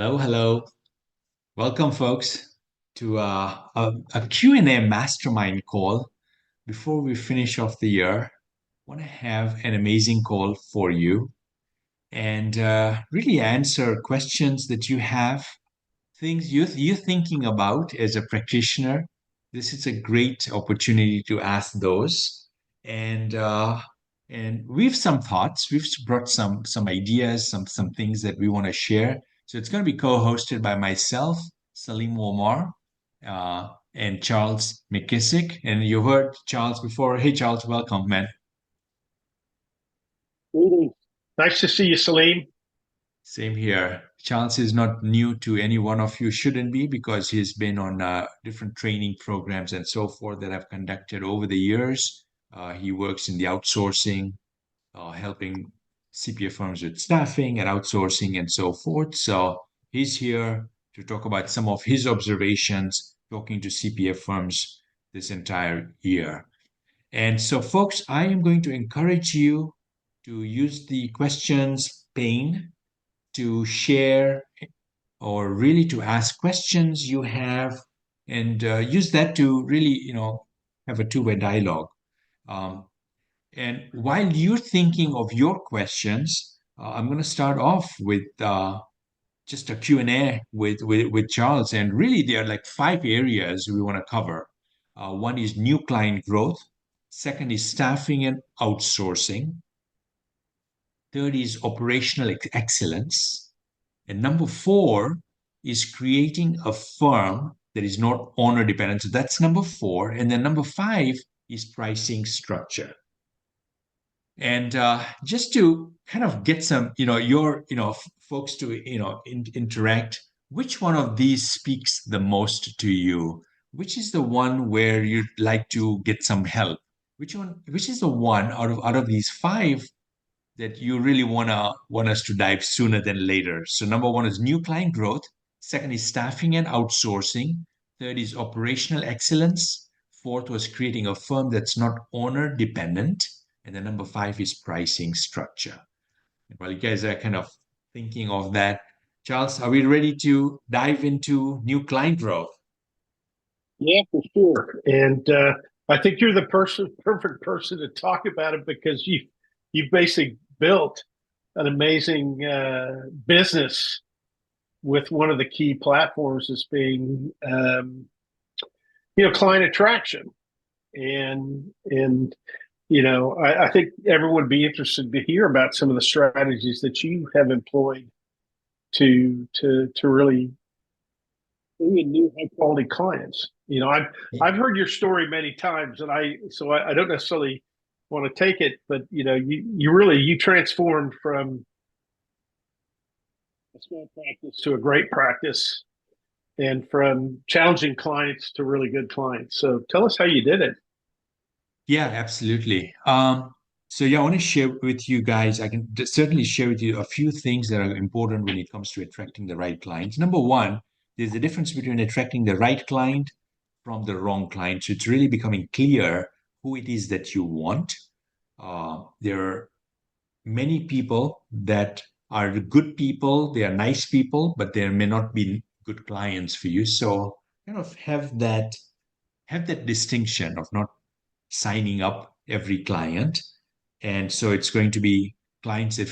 Hello, hello. Welcome, folks, to a Q&A mastermind call. Before we finish off the year, I want to have an amazing call for you and really answer questions that you have, things you're thinking about as a practitioner. This is a great opportunity to ask those. And we've some thoughts. We've brought some ideas, some things that we want to share. So it's going to be co-hosted by myself, Salim Omar, and Charles McKissick. And you heard Charles before. Hey, Charles, welcome, man. Greetings. Nice to see you, Salim. Same here. Charles is not new to any one of you, shouldn't be, because he's been on different training programs and so forth that I've conducted over the years. He works in the outsourcing, helping CPA firms with staffing and outsourcing and so forth. So he's here to talk about some of his observations talking to CPA firms this entire year. And so, folks, I am going to encourage you to use the questions pane to share or really to ask questions you have and use that to really, have a two-way dialogue. Um, and while you're thinking of your questions, I'm going to start off with just a Q&A with Charles. And really, there are like 5 areas we want to cover. One is new client growth. Second is staffing and outsourcing. Third is operational excellence. And number four is creating a firm that is not owner dependent. So that's number four. And then number five is pricing structure. And just to kind of get some, folks to, interact, which one of these speaks the most to you? Which is the one where you'd like to get some help? Which is the one out of these five that you really want us to dive sooner than later? So number one is new client growth. Second is staffing and outsourcing. Third is operational excellence. Fourth was creating a firm that's not owner dependent. And then number five is pricing structure. And while you guys are kind of thinking of that, Charles, are we ready to dive into new client growth? Yeah, for sure. And I think you're the perfect person to talk about it because you've basically built an amazing business with one of the key platforms as being client attraction. And I think everyone would be interested to hear about some of the strategies that you have employed to really bring in new high quality clients. I've heard your story many times, and I don't necessarily want to take it, but you transformed from a small practice to a great practice, and from challenging clients to really good clients. So tell us how you did it. Yeah, absolutely. So yeah, I want to share with you guys. I can certainly share with you a few things that are important when it comes to attracting the right clients. Number one, there's a difference between attracting the right client from the wrong client. So it's really becoming clear who it is that you want. There are many people that are good people, they are nice people, but they may not be good clients for you. So kind of have that distinction of not signing up every client. And so it's going to be clients that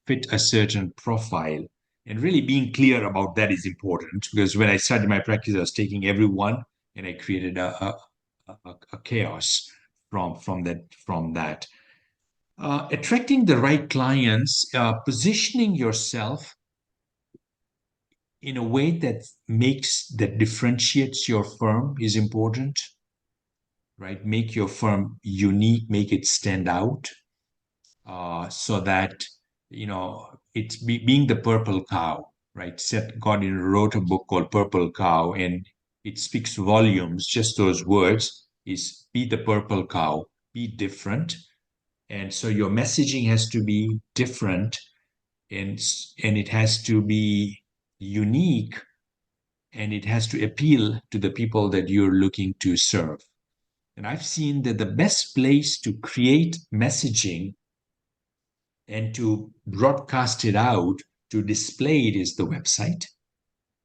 fit a certain profile. And really being clear about that is important because when I started my practice, I was taking everyone and I created a chaos from that. Attracting the right clients, positioning yourself in a way that differentiates your firm is important, right? Make your firm unique, make it stand out, so that it's being the purple cow, right? Seth Godin wrote a book called Purple Cow, and it speaks volumes. Just those words is be the purple cow, be different, and so your messaging has to be different, and it has to be unique, and it has to appeal to the people that you're looking to serve. And I've seen that the best place to create messaging and to broadcast it out, to display it, is the website.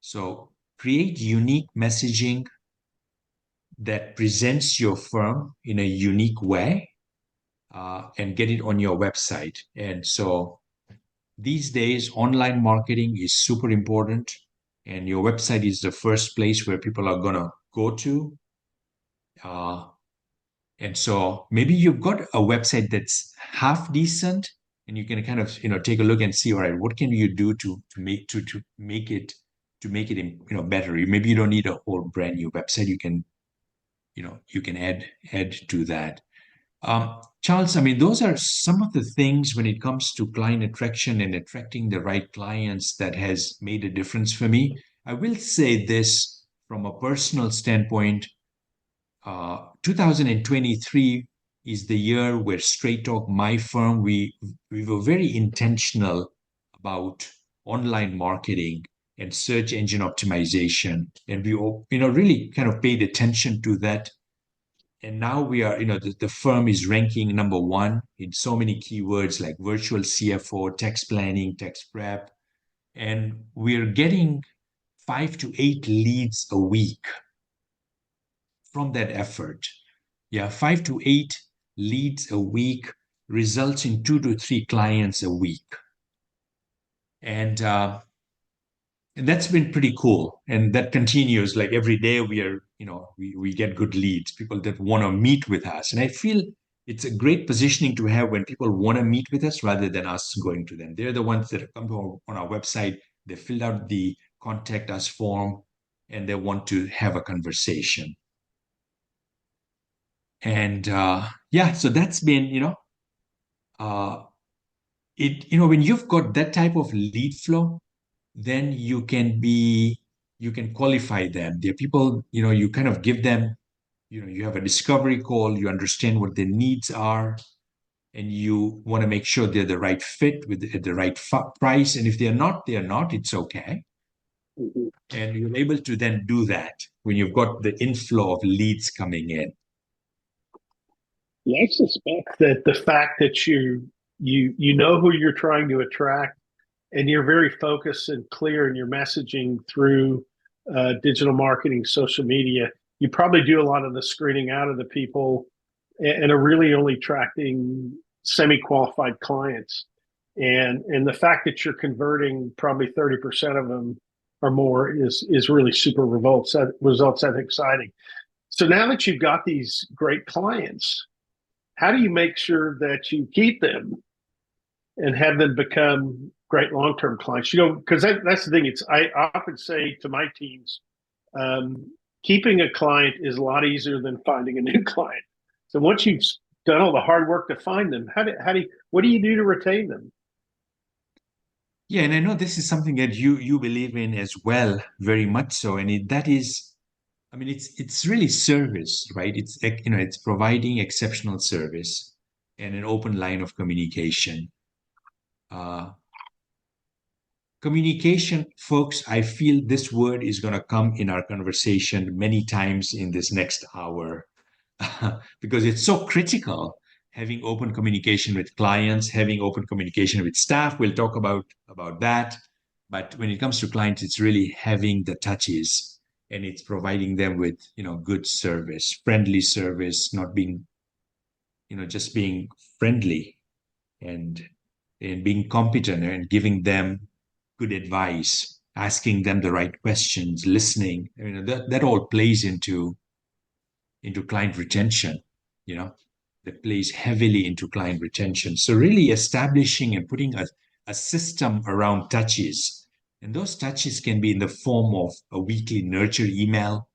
So create unique messaging that presents your firm in a unique way, and get it on your website. And so these days, online marketing is super important, and your website is the first place where people are going to go to. Uh, and so maybe you've got a website that's half decent, and you can kind of take a look and see, all right, what can you do to make it better. Maybe you don't need a whole brand new website. You can add to that. Charles, I mean, those are some of the things when it comes to client attraction and attracting the right clients that has made a difference for me. I will say this from a personal standpoint. 2023 is the year where Straight Talk, my firm, we were very intentional about online marketing and search engine optimization, and we really kind of paid attention to that. And now we are, the firm is ranking number one in so many keywords like virtual CFO, tax planning, tax prep, and we're getting 5 to 8 leads a week from that effort. Yeah, 5 to 8 leads a week results in 2 to 3 clients a week. And that's been pretty cool. And that continues, like every day we get good leads, people that want to meet with us. And I feel it's a great positioning to have when people want to meet with us rather than us going to them. They're the ones that have come on our website, they filled out the contact us form, and they want to have a conversation. And yeah, so that's been, uh, when you've got that type of lead flow, then you can qualify them. There are people, you kind of give them, you have a discovery call, you understand what their needs are, and you want to make sure they're the right fit at the right price. And if they're not, it's okay. Mhm. And you're able to then do that when you've got the inflow of leads coming in. Yeah, I suspect that the fact that you know who you're trying to attract, and you're very focused and clear in your messaging through digital marketing, social media, you probably do a lot of the screening out of the people and are really only attracting semi-qualified clients. And the fact that you're converting probably 30% of them or more is really super results that exciting. So now that you've got these great clients, how do you make sure that you keep them and have them become great long-term clients? Because that's the thing. I often say to my teams, keeping a client is a lot easier than finding a new client. So once you've done all the hard work to find them, what do you do to retain them? Yeah, and I know this is something that you believe in as well, very much so. And that is, I mean, it's really service, right? It's providing exceptional service and an open line of communication. Uh, Communication, folks, I feel this word is going to come in our conversation many times in this next hour because it's so critical. Having open communication with clients, having open communication with staff, we'll talk about that. But when it comes to clients, it's really having the touches, and it's providing them with good service, friendly service, not being just being friendly, and being competent and giving them good advice, asking them the right questions, listening. That all plays into client retention. You know, that plays heavily into client retention. So really establishing and putting a system around touches. And those touches can be in the form of a weekly nurture email.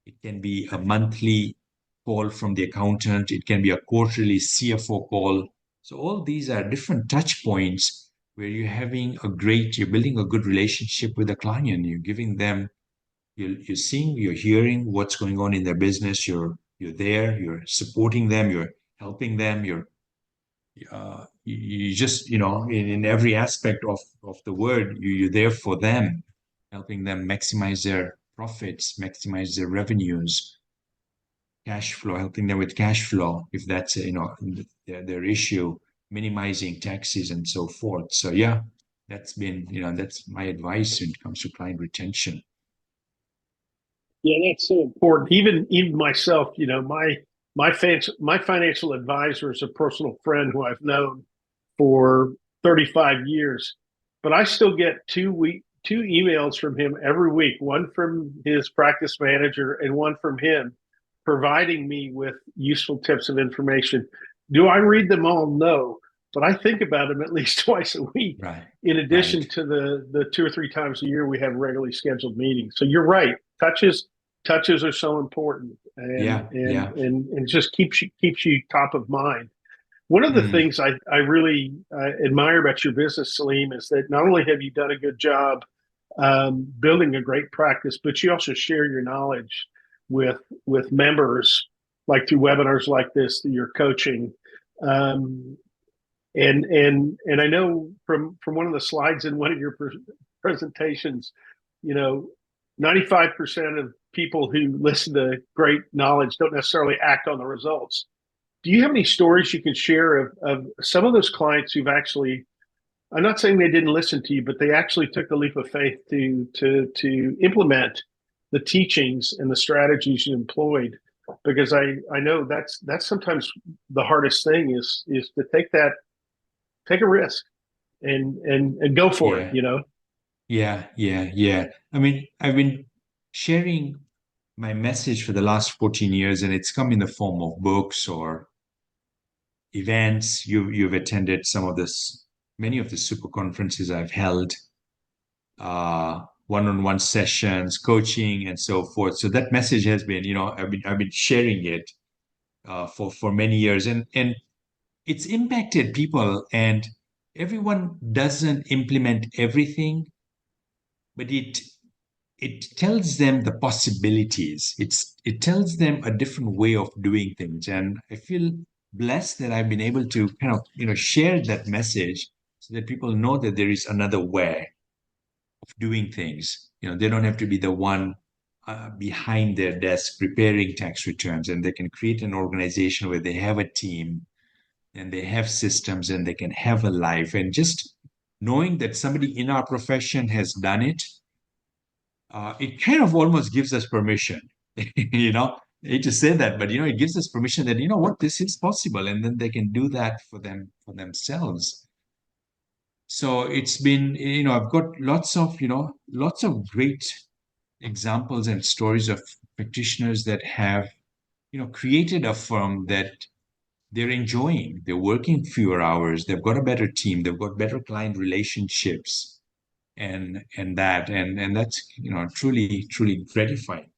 It can be a monthly call from the accountant. It can be a quarterly CFO call. So all these are different touch points where you're building a good relationship with the client. You're giving them, you're seeing, you're hearing what's going on in their business. You're there, you're supporting them, you're helping them, you just, in every aspect of the word, you're there for them, helping them maximize their profits, maximize their revenues, cash flow, helping them with cash flow if that's their issue, minimizing taxes and so forth. So yeah, that's my advice when it comes to client retention. Yeah, that's so important. Even myself, you know, my financial advisor is a personal friend who I've known for 35 years, but I still get two emails from him every week, one from his practice manager and one from him, providing me with useful tips of information. Do I read them all? No, but I think about them at least twice a week. Right. In addition Right. to the 2 or 3 times a year we have regularly scheduled meetings. So you're right. Touches are so important, and Yeah. and Yeah. and and just keeps you top of mind. One of the Mm, things I really admire about your business, Salim, is that not only have you done a good job building a great practice, but you also share your knowledge with members, like through webinars like this, through your coaching. Um, and I know from one of the slides in one of your presentations, you know, 95% of people who listen to great knowledge don't necessarily act on the results. Do you have any stories you can share of some of those clients who've actually, I'm not saying they didn't listen to you, but they actually took the leap of faith to implement the teachings and the strategies you employed? Because I know that's sometimes the hardest thing is to take a risk and go for it, yeah. you know? Yeah. Yeah. Yeah. I mean, I've been sharing my message for the last 14 years, and it's come in the form of books or events. You've attended some of this, many of the super conferences I've held, one-on-one sessions, coaching, and so forth. So that message has been, I've been sharing it for many years, and it's impacted people. And everyone doesn't implement everything, but it tells them the possibilities. It tells them a different way of doing things, and I feel blessed that I've been able to kind of share that message so that people know that there is another way of doing things. They don't have to be the one behind their desk preparing tax returns, and they can create an organization where they have a team and they have systems and they can have a life. And just knowing that somebody in our profession has done it, it kind of almost gives us permission. I hate to say that, but it gives us permission that what, this is possible, and then they can do that for themselves. So it's been, I've got lots of great examples and stories of practitioners that have created a firm that they're enjoying. They're working fewer hours. They've got a better team. They've got better client relationships, and that's truly gratifying.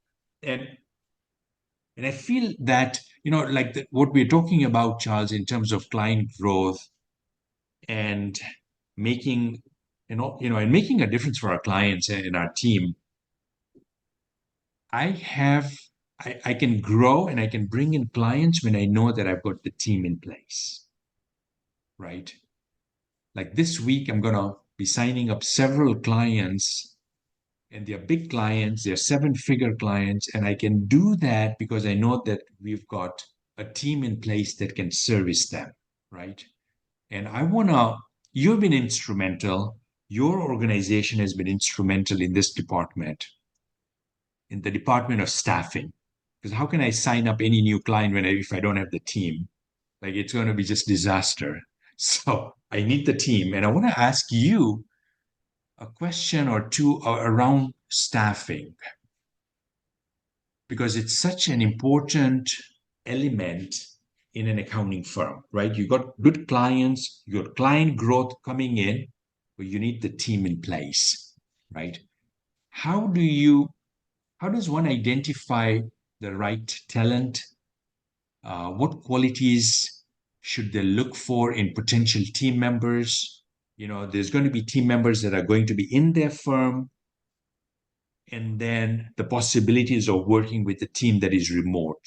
And and I feel that like what we're talking about, Charles, in terms of client growth and making and making a difference for our clients and our team. I have I can grow and I can bring in clients when I know that I've got the team in place, right? Like this week, I'm gonna be signing up several clients, and they're big clients, they're seven-figure clients, and I can do that because I know that we've got a team in place that can service them, right? And you've been instrumental, your organization has been instrumental in this department, in the department of staffing. Because how can I sign up any new client if I don't have the team? Like, it's going to be just disaster. So I need the team. And I want to ask you a question or two around staffing, because it's such an important element in an accounting firm, right? You got good clients, you got client growth coming in, but you need the team in place, right? How do you, how does one identify the right talent? What qualities should they look for in potential team members? There's going to be team members that are going to be in their firm, and then the possibilities of working with a team that is remote.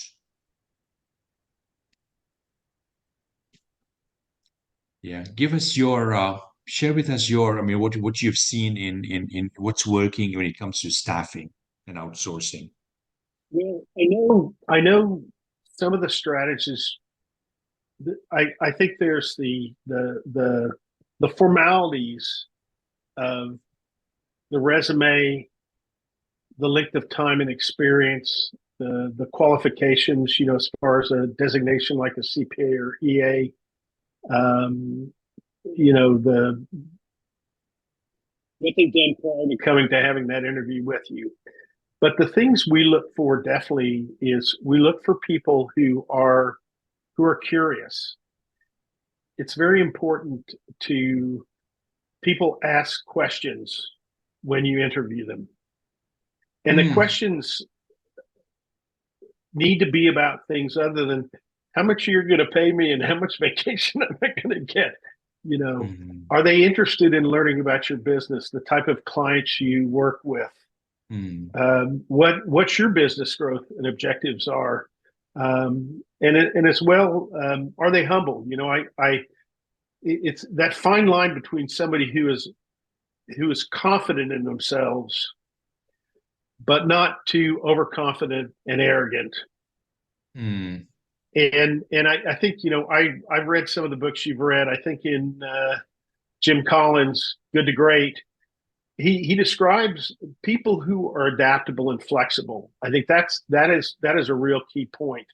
Yeah, give us your share with us your, I mean, what you've seen in what's working when it comes to staffing and outsourcing. Well, I know some of the strategies. I think there's the formalities of the resume, the length of time and experience, the qualifications, as far as a designation like a CPA or EA, the what they've done prior to coming to having that interview with you. But the things we look for definitely is we look for people who are curious. It's very important to people ask questions when you interview them. And the questions need to be about things other than how much you're going to pay me and how much vacation am I going to get. Are they interested in learning about your business, the type of clients you work with, what your business growth and objectives are, and as well, are they humble? It's that fine line between somebody who is confident in themselves, but not too overconfident and arrogant. And I think I've read some of the books you've read. I think in Jim Collins' Good to Great, he describes people who are adaptable and flexible. I think that is a real key point.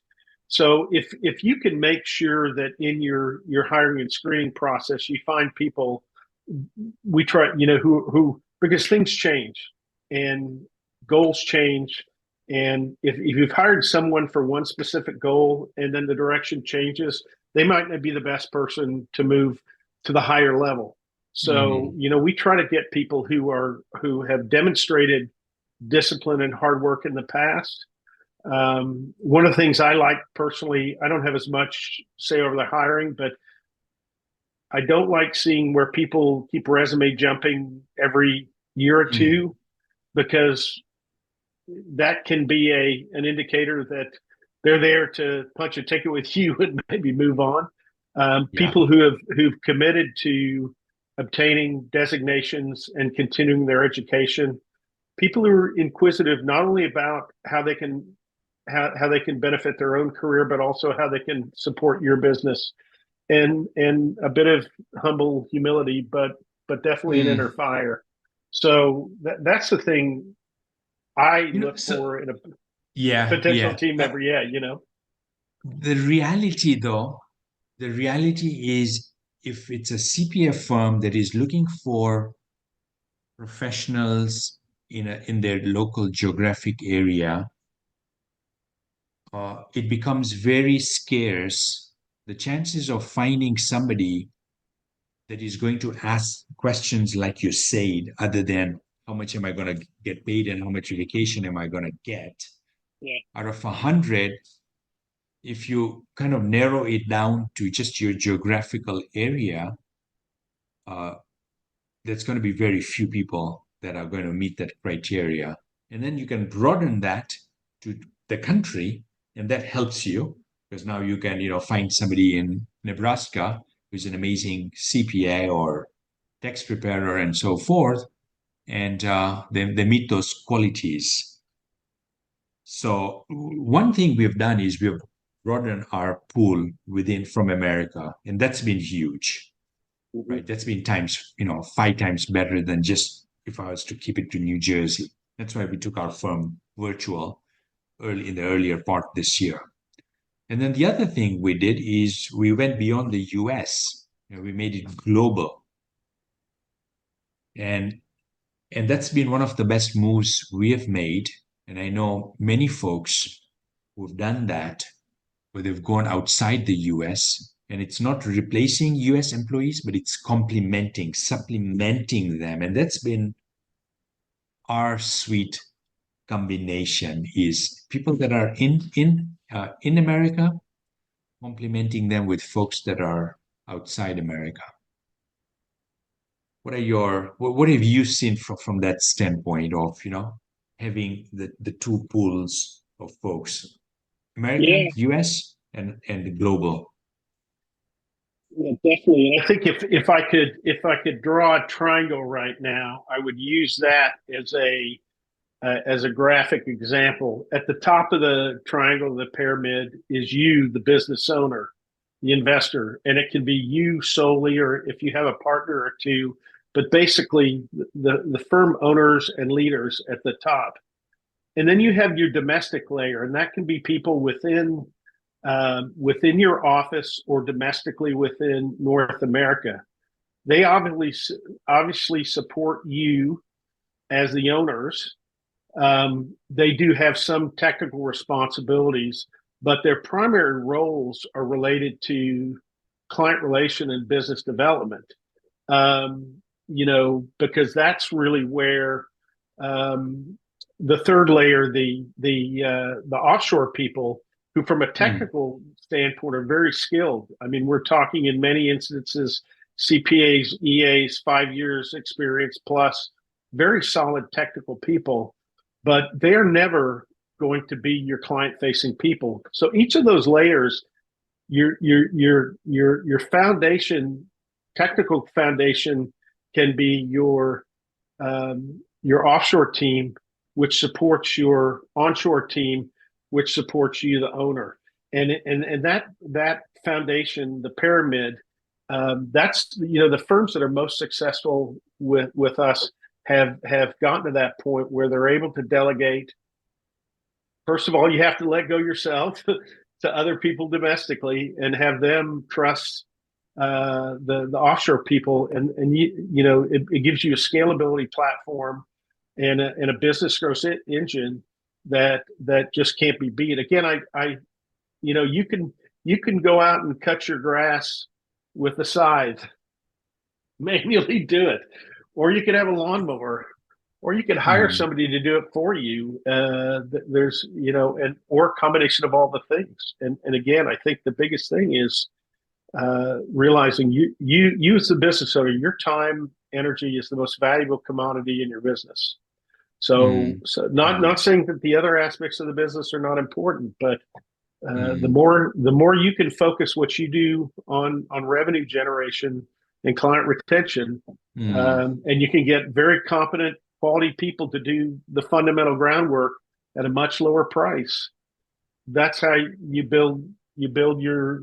So if you can make sure that in your hiring and screening process you find people, we try who because things change and goals change. And if you've hired someone for one specific goal and then the direction changes, they might not be the best person to move to the higher level. So, we try to get people who have demonstrated discipline and hard work in the past. One of the things I like personally, I don't have as much say over the hiring, but I don't like seeing where people keep resume jumping every year or two, because that can be an indicator that they're there to punch a ticket with you and maybe move on. People who've committed to obtaining designations and continuing their education, people who are inquisitive not only about how they can benefit their own career, but also how they can support your business, and a bit of humble humility, but definitely an inner fire. So that's the thing I look for in a potential team member. The reality is, if it's a CPA firm that is looking for professionals in their local geographic area, it becomes very scarce. The chances of finding somebody that is going to ask questions like you said, other than how much am I going to get paid and how much vacation am I going to get, out of 100, if you kind of narrow it down to just your geographical area, there's going to be very few people that are going to meet that criteria. And then you can broaden that to the country, and that helps you, because now you can, find somebody in Nebraska who's an amazing CPA or tax preparer and so forth, and they meet those qualities. So one thing we've done is we've broadened our pool from America, and that's been huge. Right, that's been 5 times better than just if I was to keep it to New Jersey. That's why we took our firm virtual in the earlier part this year. And then the other thing we did is we went beyond the US. We made it global, and that's been one of the best moves we have made. And I know many folks who've done that, where they've gone outside the US. And it's not replacing US employees, but it's supplementing them. And that's been our sweet combination, is people that are in America, complementing them with folks that are outside America. What have you seen from that standpoint of, having the two pools of folks, American, US, and the global? Yeah, definitely. I think if I could draw a triangle right now, I would use that as a graphic example. At the top of the triangle, the pyramid, is you, the business owner, the investor, and it can be you solely, or if you have a partner or two. But basically, the firm owners and leaders at the top. And then you have your domestic layer, and that can be people within your office or domestically within North America. They obviously support you as the owners. They do have some technical responsibilities, but their primary roles are related to client relation and business development. Because that's really where the third layer, the offshore people, who from a Mm. technical standpoint are very skilled. I mean, we're talking in many instances CPAs, EAs, 5 years experience plus, very solid technical people, but they're never going to be your client facing people. So each of those layers, your foundation, technical foundation, can be your offshore team, which supports your onshore team, which supports you, the owner, and that foundation, the pyramid. That's the firms that are most successful with us have gotten to that point where they're able to delegate. First of all, you have to let go yourself to other people domestically and have them trust the offshore people, and it gives you a scalability platform and a business growth engine that just can't be beat. Again, you can go out and cut your grass with a scythe, manually do it, or you could have a lawnmower, or you could hire Mm. somebody to do it for you. There's or a combination of all the things. And again, I think the biggest thing is realizing you as the business owner, your time, energy is the most valuable commodity in your business. So, Mm. not saying that the other aspects of the business are not important, but the Mm. more you can focus what you do on revenue generation and client retention, Mm. and you can get very competent, quality people to do the fundamental groundwork at a much lower price. That's how you build your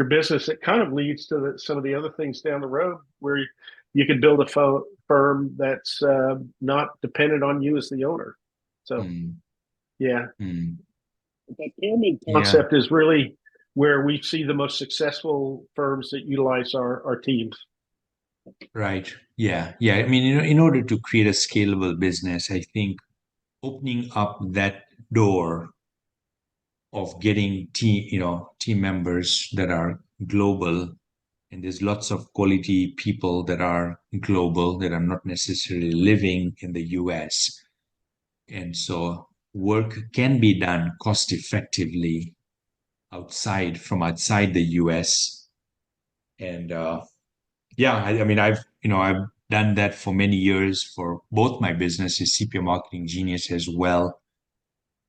business. It kind of leads to some of the other things down the road where you can build a firm that's not dependent on you as the owner. So Mm. yeah, Mm. that pyramid Yeah. concept is really where we see the most successful firms that utilize our teams. Right. Yeah. Yeah. I mean, in order to create a scalable business, I think opening up that door of getting team members that are global, and there's lots of quality people that are global that are not necessarily living in the US. And so work can be done cost effectively outside the US. And yeah, I mean, I've done that for many years for both my businesses, CPA Marketing Genius, as well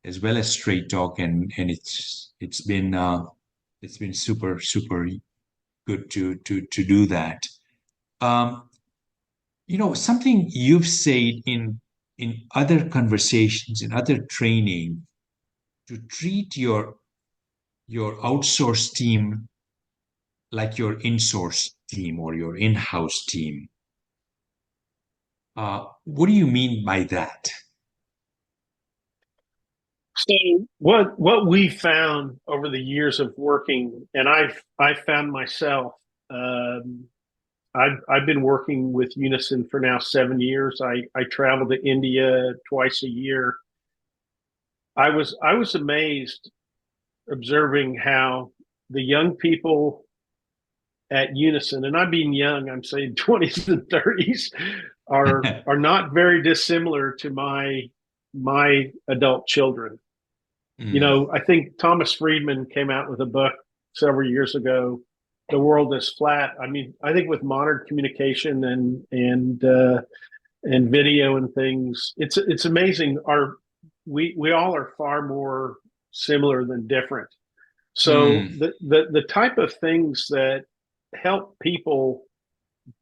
as Straight Talk, and it's been super good to do that. Um, something you've said in other conversations, in other training, to treat your outsourced team like your in-source team or your in-house team. What do you mean by that? So what we found over the years of working, and I found myself, um, I've been working with Unison for now 7 years. I travel to India twice a year. I was amazed observing how the young people at Unison, and I mean young, I'm saying 20s and 30s, are not very dissimilar to my adult children. Mm. I think Thomas Friedman came out with a book several years ago, "The World is Flat." I mean, I think with modern communication and video and things, it's amazing. We all are far more similar than different. So Mm. the type of things that help people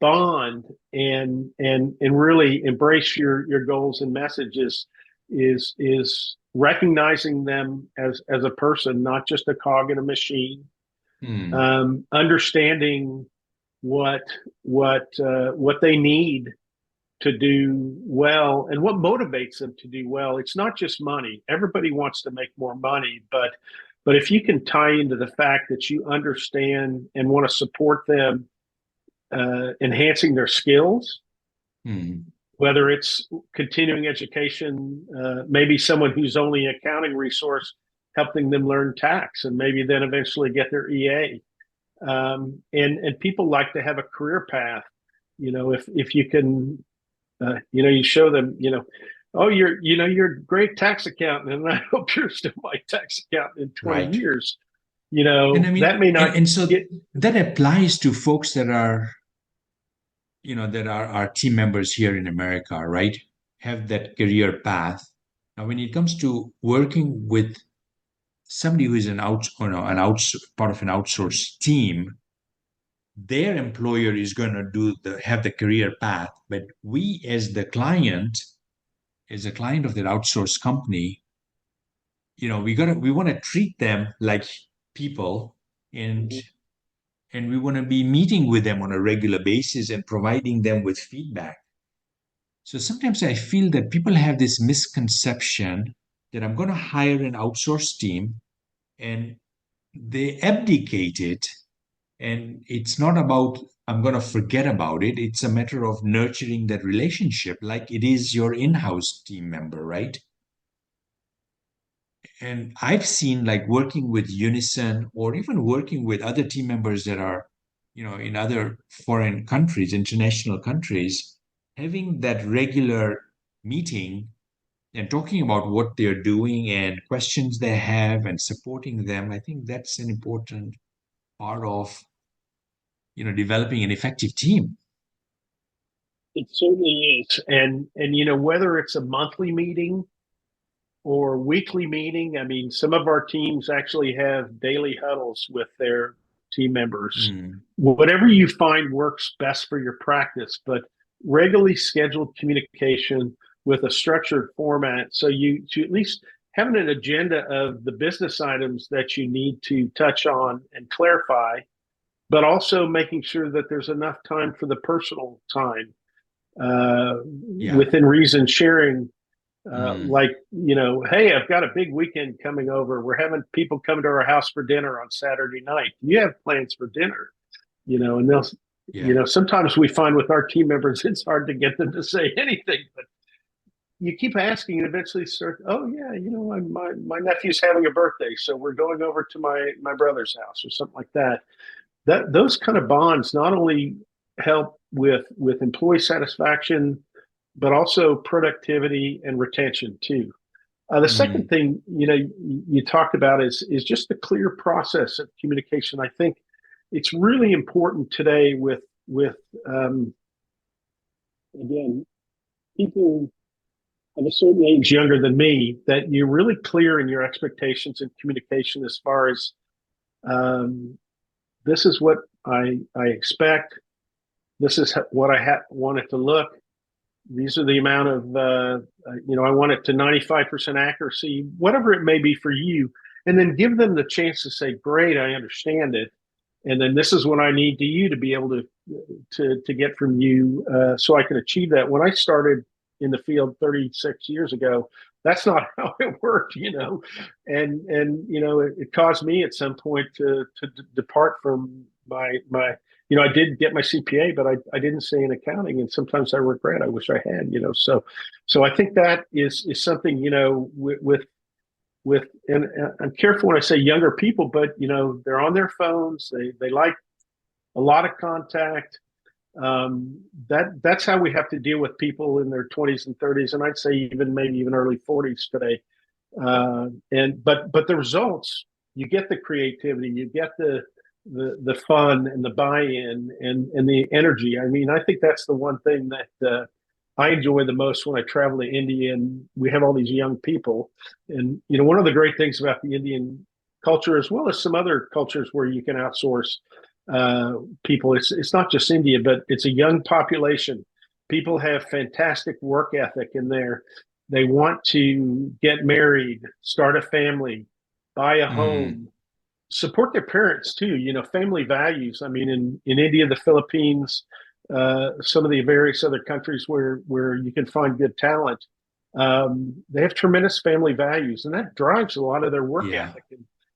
bond and really embrace your goals and messages is recognizing them as a person, not just a cog in a machine. Mm. Understanding what they need to do well and what motivates them to do well. It's not just money. Everybody wants to make more money, but if you can tie into the fact that you understand and want to support them enhancing their skills, Mm. whether it's continuing education, maybe someone who's only an accounting resource, helping them learn tax and maybe then eventually get their EA. And people like to have a career path. If you can, you show them, oh, you're a great tax accountant, and I hope you're still my tax accountant in 20 Right. years. And I That mean, may and, not and so get. that applies to folks that are, that are our team members here in America, right? Have that career path. Now, when it comes to working with somebody who is part of an outsourced team, their employer is going to have the career path, but we as the client, as a client of that outsourced company, we want to treat them like people, and Mhm. and we want to be meeting with them on a regular basis and providing them with feedback. So sometimes I feel that people have this misconception that I'm going to hire an outsourced team, and they abdicate it. And it's not about, I'm going to forget about it. It's a matter of nurturing that relationship like it is your in house team member, right? And I've seen, like, working with Unison or even working with other team members that are, in other foreign countries, international countries, having that regular meeting and talking about what they're doing and questions they have and supporting them. I think that's an important part of, developing an effective team. It certainly is, and whether it's a monthly meeting or weekly meeting. I mean, some of our teams actually have daily huddles with their team members. Mm, Whatever you find works best for your practice, but regularly scheduled communication with a structured format so you at least having an agenda of the business items that you need to touch on and clarify, but also making sure that there's enough time for the personal time yeah. within reason sharing Mm, like, hey, I've got a big weekend coming over. We're having people come to our house for dinner on Saturday night. Do you have plans for dinner? And they'll, yeah. sometimes we find with our team members, it's hard to get them to say anything, but you keep asking and eventually start, oh yeah, my nephew's having a birthday. So we're going over to my brother's house or something like that. Those kind of bonds not only help with employee satisfaction, but also productivity and retention too. The second Mm, thing you talked about is just the clear process of communication. I think it's really important today with um, again people of a certain age younger than me that you're really clear in your expectations and communication as far as um, this is what I expect. This is what want it to look. These are the amount of I want it to 95% accuracy, whatever it may be for you, and then give them the chance to say, great, I understand it, and then this is what I need to you to be able to get from you, so I can achieve that. When I started in the field 36 years ago, that's not how it worked, and it caused me at some point to depart from my I did get my CPA, but I didn't stay in accounting, and sometimes I regret. I wish I had, So I think that is something, with and I'm careful when I say younger people, but they're on their phones. They like a lot of contact. That's how we have to deal with people in their 20s and 30s, and I'd say maybe even early 40s today. And but the results, you get the creativity, you get the fun and the buy-in and the energy. I mean, I think that's the one thing that I enjoy the most when I travel to India and we have all these young people. And one of the great things about the Indian culture, as well as some other cultures where you can outsource people, it's not just India, but it's a young population. People have fantastic work ethic in there. They want to get married, start a family, buy a mm, home, support their parents too. Family values. I mean, in India, the Philippines, some of the various other countries where you can find good talent, they have tremendous family values, and that drives a lot of their work Yeah. ethic.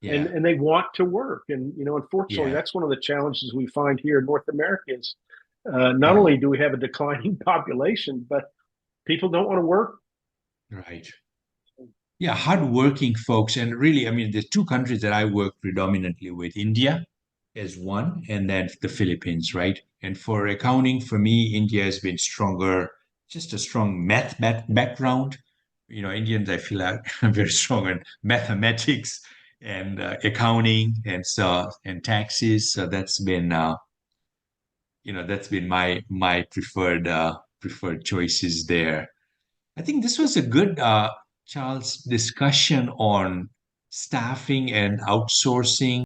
Yeah. And they want to work. And unfortunately, Yeah. that's one of the challenges we find here in North America is not Yeah. only do we have a declining population, but people don't want to work. Right. Yeah, hardworking folks. And really, I mean, the two countries that I work predominantly with, India is one, and then the Philippines, right? And for accounting, for me, India has been stronger, just a strong math background. Indians, I feel like are very strong in mathematics and accounting and taxes. So that's been my preferred choices there. I think this was a good, Charles, discussion on staffing and outsourcing.